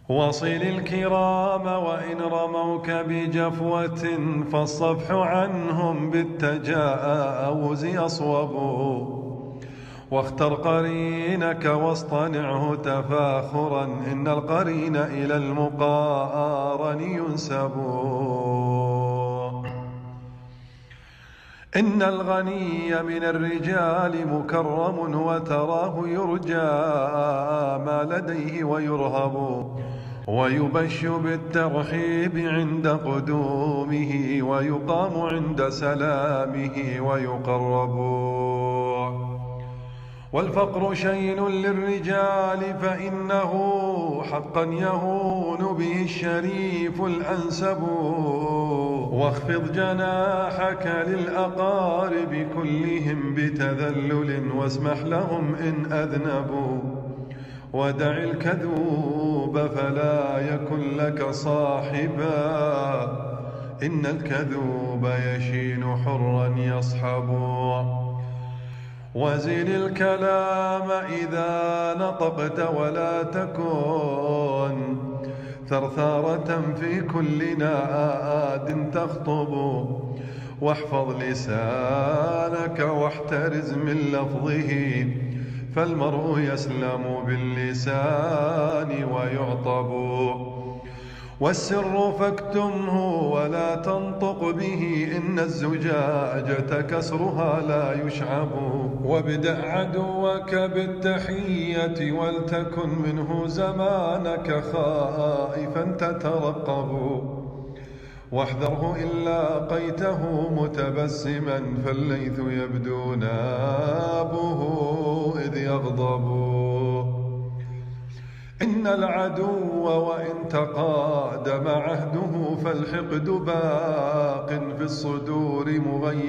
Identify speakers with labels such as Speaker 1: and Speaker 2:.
Speaker 1: وصل الكرام وإن رموك بجفوة، فالصفح عنهم بالتجاوز يصوب. واختر قرينك واصطنعه تفاخرا، إن القرين إلى المقارن ينسب. إن الغني من الرجال مكرم، وتراه يرجى ما لديه ويرهب. ويبش بالترحيب عند قدومه، ويقام عند سلامه ويقرب. والفقر شين للرجال، فإنه حقا يهون به الشريف الأنسب. واخفض جناحك للأقارب كلهم بتذلل، واسمح لهم إن أذنبوا. ودع الكذوب فلا يكن لك صاحبا، إن الكذوب يشين حرا يصحب. وزن الكلام إذا نطقت، ولا تكن ثرثارة في كل ناد تخطب. واحفظ لسانك واحترز من لفظه، فالمرء يسلم باللسان ويعطب. والسر فاكتمه ولا تنطق به، إن الزجاجة كسرها لا يشعب. وابدأ عدوك بالتحية، ولتكن منه زمانك خائفا تترقب. واحذره إن لاقيته متبسما، فالليث يبدو نابه إذ يغضب. إن العدو وإن تقادم عهده، فالحقد باق في الصدور مغيب.